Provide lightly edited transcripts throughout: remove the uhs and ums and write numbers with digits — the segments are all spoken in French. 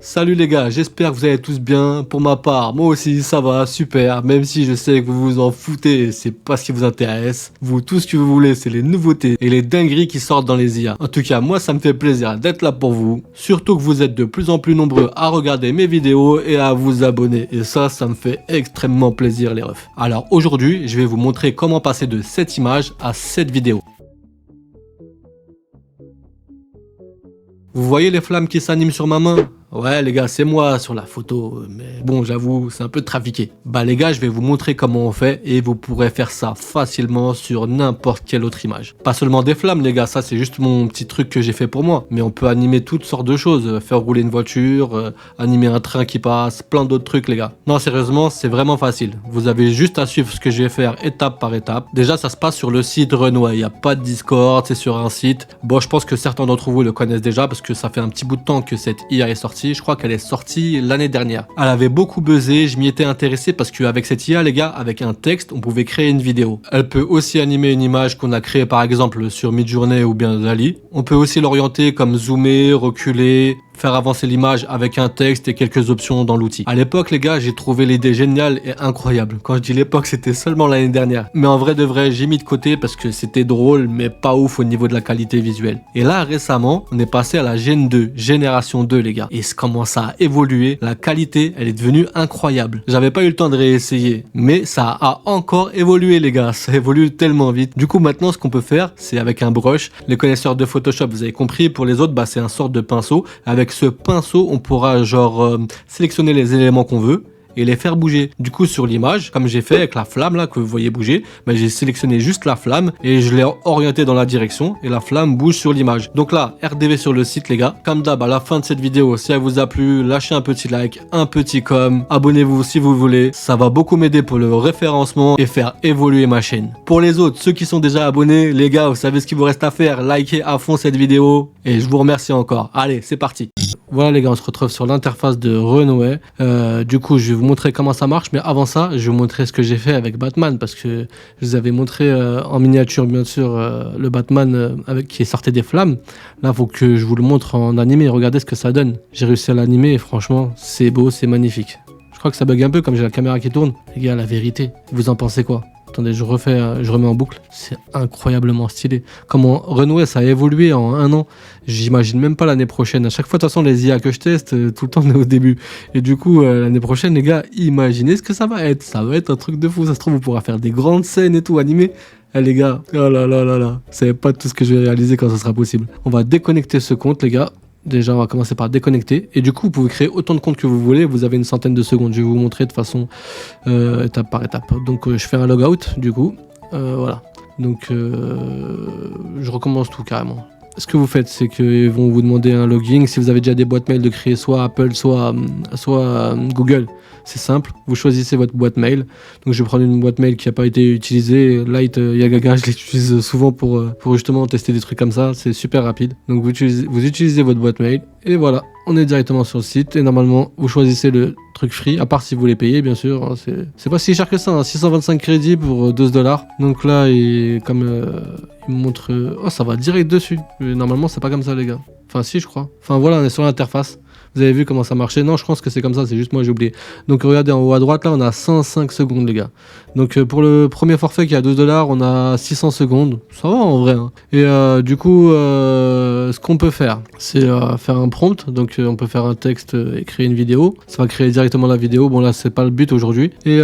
Salut les gars, j'espère que vous allez tous bien. Pour ma part, moi aussi ça va, super. Même si je sais que vous vous en foutez, c'est pas ce qui vous intéresse. Vous, tout ce que vous voulez, c'est les nouveautés et les dingueries qui sortent dans les IA. En tout cas, moi ça me fait plaisir d'être là pour vous. Surtout que vous êtes de plus en plus nombreux à regarder mes vidéos et à vous abonner. Et ça me fait extrêmement plaisir les refs. Alors aujourd'hui, je vais vous montrer comment passer de cette image à cette vidéo. Vous voyez les flammes qui s'animent sur ma main? Ouais les gars, c'est moi sur la photo, mais bon j'avoue, c'est un peu trafiqué. Bah les gars, je vais vous montrer comment on fait et vous pourrez faire ça facilement sur n'importe quelle autre image. Pas seulement des flammes les gars, ça c'est juste mon petit truc que j'ai fait pour moi. Mais on peut animer toutes sortes de choses, faire rouler une voiture, animer un train qui passe, plein d'autres trucs les gars. Non sérieusement, c'est vraiment facile. Vous avez juste à suivre ce que je vais faire étape par étape. Déjà ça se passe sur le site Runway, il n'y a pas de Discord, c'est sur un site. Bon je pense que certains d'entre vous le connaissent déjà parce que ça fait un petit bout de temps que cette IA est sortie. Je crois qu'elle est sortie l'année dernière. Elle avait beaucoup buzzé, je m'y étais intéressé parce qu'avec cette IA les gars, avec un texte, on pouvait créer une vidéo. Elle peut aussi animer une image qu'on a créée par exemple sur Midjourney ou bien DALL-E. On peut aussi l'orienter comme zoomer, reculer, faire avancer l'image avec un texte et quelques options dans l'outil. À l'époque les gars, j'ai trouvé l'idée géniale et incroyable. Quand je dis l'époque, c'était seulement l'année dernière. Mais en vrai de vrai, j'ai mis de côté parce que c'était drôle mais pas ouf au niveau de la qualité visuelle. Et là récemment, on est passé à la Gen 2, génération 2 les gars. Et ça commence à évoluer, la qualité, elle est devenue incroyable. J'avais pas eu le temps de réessayer, mais ça a encore évolué les gars, ça évolue tellement vite. Du coup maintenant ce qu'on peut faire, c'est avec un brush. Les connaisseurs de Photoshop, vous avez compris, pour les autres, bah c'est un sorte de pinceau. Avec ce pinceau, on pourra sélectionner les éléments qu'on veut et les faire bouger. Du coup sur l'image, comme j'ai fait avec la flamme là que vous voyez bouger, bah, j'ai sélectionné juste la flamme et je l'ai orienté dans la direction et la flamme bouge sur l'image. Donc là, RDV sur le site les gars. Comme d'hab, à la fin de cette vidéo, si elle vous a plu, lâchez un petit like, un petit com, abonnez-vous si vous voulez. Ça va beaucoup m'aider pour le référencement et faire évoluer ma chaîne. Pour les autres, ceux qui sont déjà abonnés, les gars, vous savez ce qu'il vous reste à faire. Likez à fond cette vidéo et je vous remercie encore. Allez, c'est parti. Voilà les gars, on se retrouve sur l'interface de Runway. Du coup, je vais vous montrer comment ça marche, mais avant ça, je vais vous montrer ce que j'ai fait avec Batman, parce que je vous avais montré en miniature, bien sûr, le Batman qui sortait des flammes. Là, il faut que je vous le montre en animé. Regardez ce que ça donne. J'ai réussi à l'animer et franchement, c'est beau, c'est magnifique. Je crois que ça bug un peu comme j'ai la caméra qui tourne. Les gars, la vérité, vous en pensez quoi? Attendez, je remets en boucle. C'est incroyablement stylé. Comment Runway, ça a évolué en un an. J'imagine même pas l'année prochaine. À chaque fois, de toute façon, les IA que je teste, tout le temps, on est au début. Et du coup, l'année prochaine, les gars, imaginez ce que ça va être. Ça va être un truc de fou. Ça se trouve, on pourra faire des grandes scènes et tout animées. Eh les gars, oh là là là là. Vous savez pas tout ce que je vais réaliser quand ça sera possible. On va déconnecter ce compte, les gars. Déjà, on va commencer par déconnecter. Et du coup, vous pouvez créer autant de comptes que vous voulez. Vous avez une centaine de secondes. Je vais vous montrer de façon étape par étape. Donc, je fais un logout, du coup. Voilà. Donc, je recommence tout carrément. Ce que vous faites, c'est qu'ils vont vous demander un login. Si vous avez déjà des boîtes mail, de créer soit Apple, soit Google. C'est simple, vous choisissez votre boîte mail. Donc je vais prendre une boîte mail qui n'a pas été utilisée. Light Yagaga, je l'utilise souvent pour justement tester des trucs comme ça. C'est super rapide. Donc vous utilisez votre boîte mail. Et voilà, on est directement sur le site. Et normalement, vous choisissez le truc free. À part si vous voulez payer, bien sûr. Hein, c'est pas si cher que ça. Hein, 625 crédits pour 12 $. Donc là, il me montre... oh, ça va direct dessus. Mais normalement, c'est pas comme ça, les gars. Enfin, si, je crois. Enfin, voilà, on est sur l'interface. Vous avez vu comment ça marchait? Non, je pense que c'est comme ça, c'est juste moi j'ai oublié. Donc regardez en haut à droite, là on a 105 secondes les gars. Donc pour le premier forfait qui est à 12 $, on a 600 secondes. Ça va en vrai. Hein. Et du coup, ce qu'on peut faire, c'est faire un prompt. Donc on peut faire un texte et créer une vidéo. Ça va créer directement la vidéo. Bon là c'est pas le but aujourd'hui. Et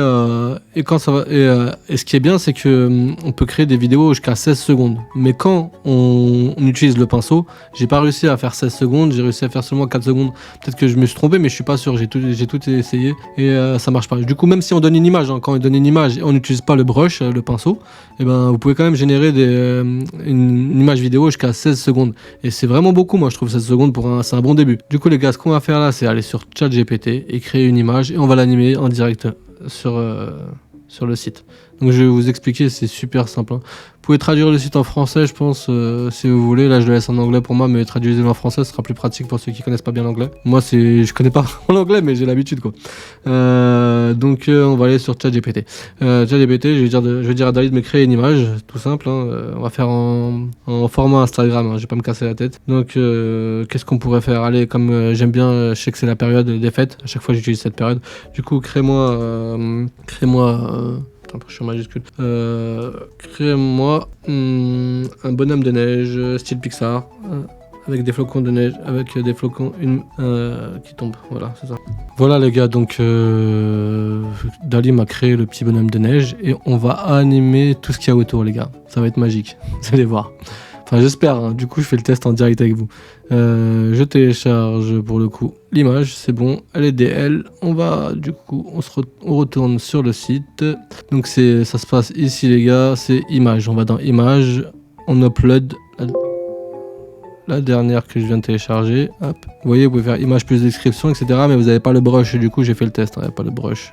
quand ça va, et ce qui est bien, c'est que on peut créer des vidéos jusqu'à 16 secondes. Mais quand on utilise le pinceau, j'ai pas réussi à faire 16 secondes. J'ai réussi à faire seulement 4 secondes. Peut-être que je me suis trompé, mais je suis pas sûr. J'ai tout essayé et ça marche pas. Du coup, même si on donne une image, hein, quand on donne une image et on n'utilise pas le brush, le pinceau, et ben vous pouvez quand même générer une image vidéo jusqu'à 16 secondes. Et c'est vraiment beaucoup, moi je trouve 16 secondes c'est un bon début. Du coup, les gars, ce qu'on va faire là, c'est aller sur ChatGPT et créer une image et on va l'animer en direct sur le site. Donc je vais vous expliquer, c'est super simple. Hein. Vous pouvez traduire le site en français, je pense, si vous voulez. Là, je le laisse en anglais pour moi, mais traduisez-le en français, ce sera plus pratique pour ceux qui connaissent pas bien l'anglais. Moi, je connais pas vraiment l'anglais, mais j'ai l'habitude, quoi. Donc, on va aller sur ChatGPT. ChatGPT, je vais dire à Dali de me créer une image, tout simple. Hein. On va faire en format Instagram, hein, je vais pas me casser la tête. Donc, qu'est-ce qu'on pourrait faire? Allez, comme j'aime bien, je sais que c'est la période des fêtes. À chaque fois, j'utilise cette période. Du coup, crée-moi je suis en majuscule. Crée-moi un bonhomme de neige style Pixar avec des flocons de neige, avec des flocons qui tombent. Voilà, c'est ça. Voilà les gars, donc Dali m'a créé le petit bonhomme de neige et on va animer tout ce qu'il y a autour les gars. Ça va être magique, vous allez voir. Enfin j'espère, hein. Du coup je fais le test en direct avec vous. Je télécharge pour le coup l'image, c'est bon, elle est DL. On va du coup, on retourne sur le site. Donc ça se passe ici les gars, c'est image. On va dans image, on upload la dernière que je viens de télécharger. Hop. Vous voyez, vous pouvez faire image plus description, etc. Mais vous n'avez pas le brush. Du coup, j'ai fait le test. Il n'y a pas le brush.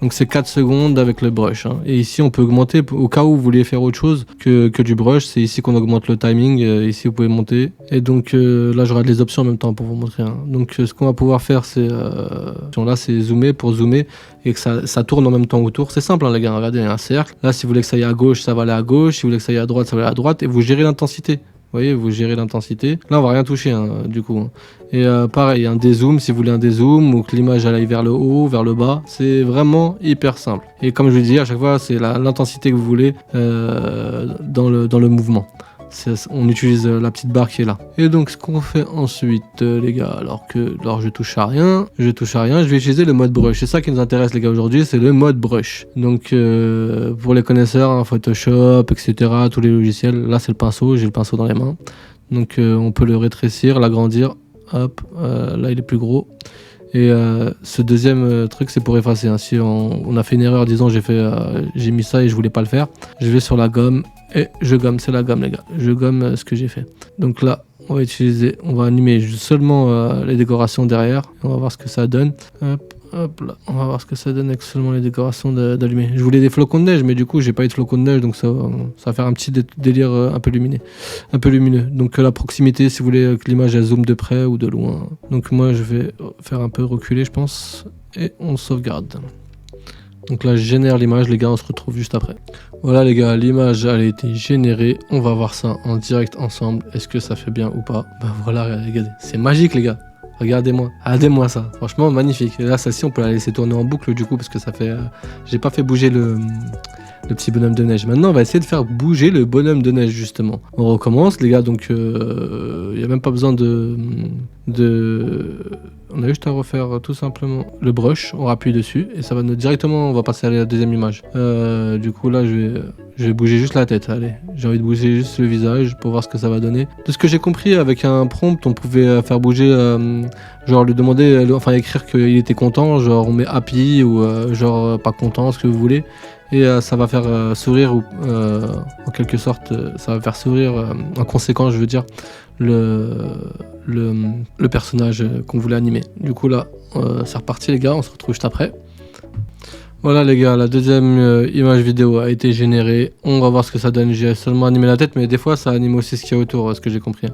Donc, c'est 4 secondes avec le brush. Hein. Et ici, on peut augmenter. Au cas où vous voulez faire autre chose que du brush, c'est ici qu'on augmente le timing. Ici, vous pouvez monter. Et donc, là, je regarde les options en même temps pour vous montrer. Hein. Donc, ce qu'on va pouvoir faire, c'est... là, c'est zoomer pour zoomer et que ça tourne en même temps autour. C'est simple, hein, les gars. Regardez, il y a un cercle. Là, si vous voulez que ça aille à gauche, ça va aller à gauche. Si vous voulez que ça aille à droite, ça va aller à droite. Et vous gérez l'intensité. Vous voyez, vous gérez l'intensité. Là, on va rien toucher, hein, du coup. Et pareil, un dézoom, si vous voulez un dézoom, ou que l'image aille vers le haut, vers le bas. C'est vraiment hyper simple. Et comme je vous dis, à chaque fois, c'est l'intensité que vous voulez dans le mouvement. On utilise la petite barre qui est là. Et donc ce qu'on fait ensuite les gars, alors je touche à rien, je vais utiliser le mode brush. C'est ça qui nous intéresse les gars aujourd'hui, c'est le mode brush. Donc pour les connaisseurs, hein, Photoshop, etc., tous les logiciels, là c'est le pinceau, j'ai le pinceau dans les mains. Donc on peut le rétrécir, l'agrandir, hop, là il est plus gros. Et ce deuxième truc c'est pour effacer, hein. Si on a fait une erreur, disons j'ai mis ça et je voulais pas le faire, je vais sur la gomme et je gomme, c'est la gomme les gars, je gomme ce que j'ai fait. Donc là on va animer seulement les décorations derrière, on va voir ce que ça donne. Hop là, on va voir ce que ça donne avec seulement les décorations d'allumer. Je voulais des flocons de neige, mais du coup j'ai pas eu de flocons de neige, donc ça va faire un petit délire un peu lumineux. Donc la proximité, si vous voulez que l'image elle zoome de près ou de loin. Donc moi je vais faire un peu reculer je pense, et on sauvegarde. Donc là je génère l'image les gars, on se retrouve juste après. Voilà les gars, l'image elle a été générée, on va voir ça en direct ensemble, est-ce que ça fait bien ou pas. Bah voilà regardez, c'est magique les gars. Regardez-moi ça, franchement magnifique. Et là celle-ci on peut la laisser tourner en boucle du coup parce que ça fait... j'ai pas fait bouger le petit bonhomme de neige. Maintenant on va essayer de faire bouger le bonhomme de neige justement. On recommence les gars, donc il n'y a même pas besoin on a juste à refaire tout simplement le brush, on appuie dessus et ça va directement, on va passer à la deuxième image. Du coup là je vais bouger juste la tête, allez, j'ai envie de bouger juste le visage pour voir ce que ça va donner. De ce que j'ai compris, avec un prompt on pouvait faire bouger, genre lui demander, enfin écrire qu'il était content, genre on met happy ou genre pas content, ce que vous voulez. Et ça va faire sourire, en quelque sorte, ça va faire sourire, en conséquence je veux dire, le personnage qu'on voulait animer. Du coup là, c'est reparti les gars, on se retrouve juste après. Voilà les gars, la deuxième image vidéo a été générée, on va voir ce que ça donne. J'ai seulement animé la tête, mais des fois ça anime aussi ce qu'il y a autour, ce que j'ai compris.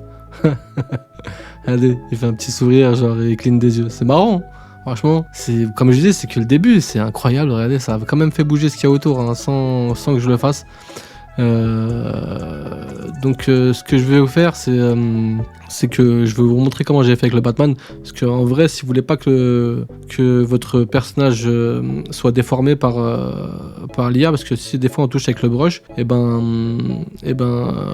Regardez, il fait un petit sourire, genre il cligne des yeux, c'est marrant. Franchement, c'est comme je disais, c'est que le début, c'est incroyable. Regardez, ça a quand même fait bouger ce qu'il y a autour, hein, sans que je le fasse. Donc ce que je vais vous faire, c'est que je vais vous montrer comment j'ai fait avec le Batman, parce qu'en vrai si vous voulez pas que votre personnage soit déformé par l'IA, parce que si des fois on touche avec le brush, et ben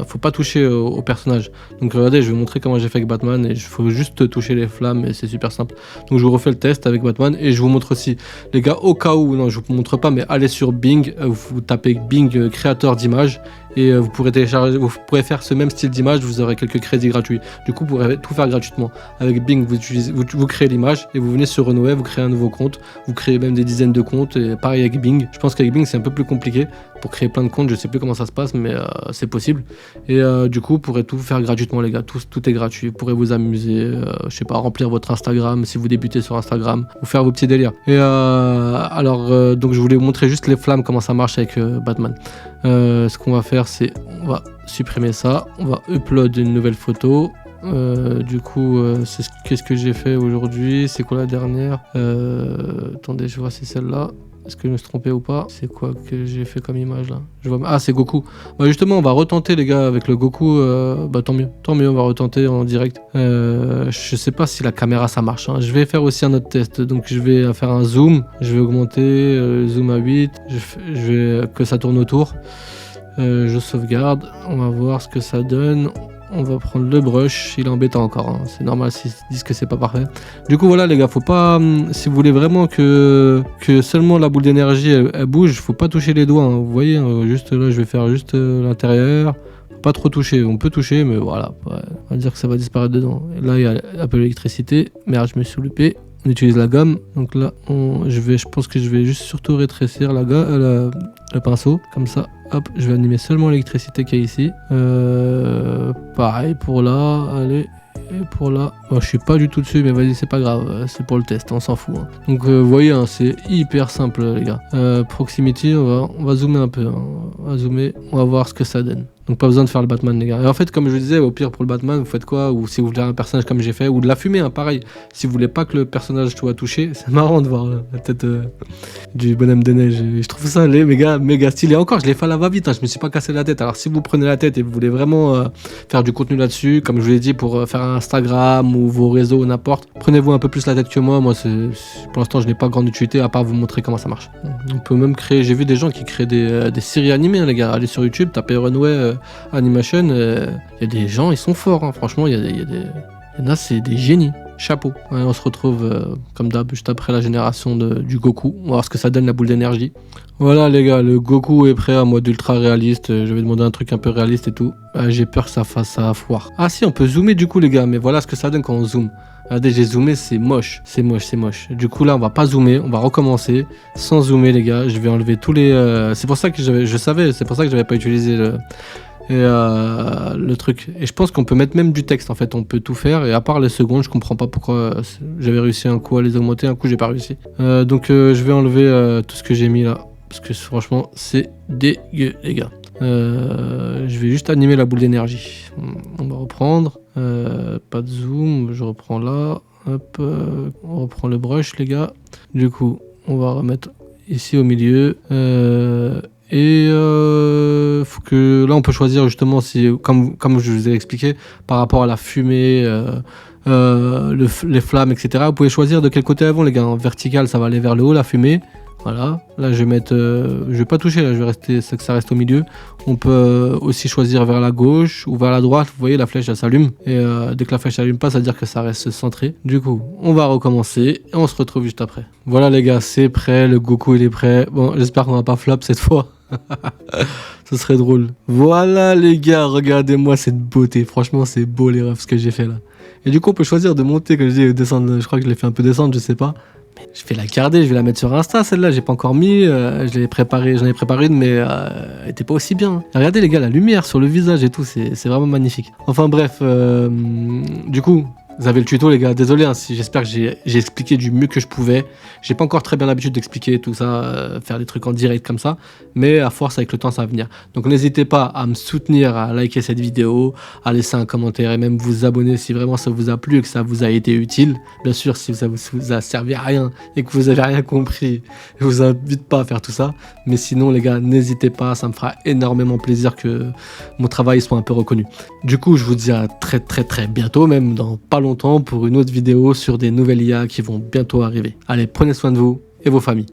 faut pas toucher au personnage. Donc regardez, je vais vous montrer comment j'ai fait avec Batman, et il faut juste toucher les flammes et c'est super simple. Donc je vous refais le test avec Batman et je vous montre aussi les gars, au cas où, non je vous montre pas, mais allez sur Bing, vous tapez Bing créateur d'image et vous pourrez faire ce même style d'image, vous aurez quelques crédits gratuits. Du coup, vous pourrez tout faire gratuitement. Avec Bing, vous créez l'image et vous venez sur Renoway, vous créez un nouveau compte, vous créez même des dizaines de comptes, et pareil avec Bing. Je pense qu'avec Bing, c'est un peu plus compliqué pour créer plein de comptes, je sais plus comment ça se passe, mais c'est possible. Et du coup, vous pourrez tout faire gratuitement, les gars, tout est gratuit. Vous pourrez vous amuser, je sais pas, remplir votre Instagram si vous débutez sur Instagram, ou faire vos petits délires. Et donc je voulais vous montrer juste les flammes, comment ça marche avec Batman. Ce qu'on va faire, c'est on va supprimer ça, on va upload une nouvelle photo. Du coup, qu'est-ce que j'ai fait aujourd'hui? C'est quoi la dernière? Attendez, je vois si c'est celle-là. Est-ce que je me suis trompé ou pas? C'est quoi que j'ai fait comme image là? Ah, c'est Goku. Bah justement, on va retenter les gars avec le Goku. Bah tant mieux, on va retenter en direct. Je sais pas si la caméra ça marche, hein. Je vais faire aussi un autre test. Donc je vais faire un zoom. Je vais augmenter zoom à 8. Je vais que ça tourne autour. Je sauvegarde. On va voir ce que ça donne. On va prendre le brush, il est embêtant encore, hein. C'est normal s'ils disent que c'est pas parfait. Du coup voilà les gars, faut pas, si vous voulez vraiment que seulement la boule d'énergie elle bouge, faut pas toucher les doigts, hein. Vous voyez, hein, juste là je vais faire juste l'intérieur, pas trop toucher, on peut toucher mais voilà, ouais, on va dire que ça va disparaître dedans. Et là il y a un peu l'électricité, merde je me suis loupé. On utilise la gomme, donc là je pense que je vais juste surtout rétrécir le pinceau, comme ça, hop, je vais animer seulement l'électricité qu'il y a ici. Pareil pour là, allez, et pour là, bon, je suis pas du tout dessus, mais vas-y, c'est pas grave, c'est pour le test, on s'en fout, hein. Donc vous voyez, hein, c'est hyper simple les gars. Proximity, on va zoomer un peu, hein. On va zoomer, on va voir ce que ça donne. Donc pas besoin de faire le Batman les gars. Et en fait comme je disais, au pire pour le Batman vous faites quoi? Ou si vous voulez un personnage comme j'ai fait, ou de la fumée, hein, pareil. Si vous voulez pas que le personnage soit touché, c'est marrant de voir la tête du bonhomme de neige. Je trouve ça méga stylé. Encore je l'ai fait à la va-vite, hein, je me suis pas cassé la tête. Alors si vous prenez la tête et vous voulez vraiment faire du contenu là-dessus, comme je vous l'ai dit, pour faire un Instagram ou vos réseaux, n'importe, prenez-vous un peu plus la tête que moi. Moi pour l'instant je n'ai pas grande utilité à part vous montrer comment ça marche. On peut même créer, j'ai vu des gens qui créent des séries animées, hein, les gars. Allez sur YouTube, tapez Renoway Animation, il y a des gens, ils sont forts, hein. Franchement, il y en a, c'est des génies. Chapeau. Ouais, on se retrouve comme d'hab juste après la génération du Goku. On va voir ce que ça donne la boule d'énergie. Voilà les gars, le Goku est prêt en mode ultra réaliste. Je vais demander un truc un peu réaliste et tout. J'ai peur que ça fasse ça foire. Ah si, on peut zoomer du coup les gars, mais voilà ce que ça donne quand on zoome. Regardez, j'ai zoomé, c'est moche. Du coup là, on va pas zoomer, on va recommencer sans zoomer les gars. Je vais enlever tous les... C'est pour ça que c'est pour ça que j'avais pas utilisé le truc. Et je pense qu'on peut mettre même du texte en fait, on peut tout faire. Et à part les secondes, je comprends pas pourquoi j'avais réussi un coup à les augmenter, un coup j'ai pas réussi. Donc je vais enlever tout ce que j'ai mis là. Parce que franchement, c'est dégueu les gars. Je vais juste animer la boule d'énergie. On va reprendre. Pas de zoom, je reprends là. Hop, on reprend le brush les gars. Du coup, on va remettre ici au milieu. Faut que là on peut choisir justement si comme je vous ai expliqué par rapport à la fumée, les flammes, etc. Vous pouvez choisir de quel côté elles vont les gars. En vertical ça va aller vers le haut la fumée. Voilà, là je vais mettre, je vais pas toucher, là je vais rester, c'est que ça reste au milieu. On peut aussi choisir vers la gauche ou vers la droite. Vous voyez la flèche elle s'allume et dès que la flèche s'allume pas, ça veut dire que ça reste centré. Du coup, on va recommencer et on se retrouve juste après. Voilà les gars, c'est prêt, le Goku il est prêt. Bon, j'espère qu'on va pas flop cette fois. Ce serait drôle. Voilà les gars, regardez-moi cette beauté. Franchement, c'est beau les refs ce que j'ai fait là. Et du coup, on peut choisir de monter, comme je dis, descendre. Je crois que je l'ai fait un peu descendre, je sais pas. Mais je vais la garder, je vais la mettre sur Insta celle-là. J'ai pas encore mis. J'en ai préparé une, mais elle était pas aussi bien. Regardez les gars, la lumière sur le visage et tout, c'est vraiment magnifique. Enfin bref, du coup. Vous avez le tuto les gars, désolé hein, si j'espère que j'ai expliqué du mieux que je pouvais. J'ai pas encore très bien l'habitude d'expliquer tout ça, faire des trucs en direct comme ça, mais à force avec le temps ça va venir. Donc n'hésitez pas à me soutenir, à liker cette vidéo, à laisser un commentaire et même vous abonner si vraiment ça vous a plu et que ça vous a été utile. Bien sûr si ça vous a servi à rien et que vous avez rien compris, je vous invite pas à faire tout ça. Mais sinon les gars, n'hésitez pas, ça me fera énormément plaisir que mon travail soit un peu reconnu. Du coup je vous dis à très bientôt, même dans pas longtemps pour une autre vidéo sur des nouvelles IA qui vont bientôt arriver. Allez, prenez soin de vous et vos familles.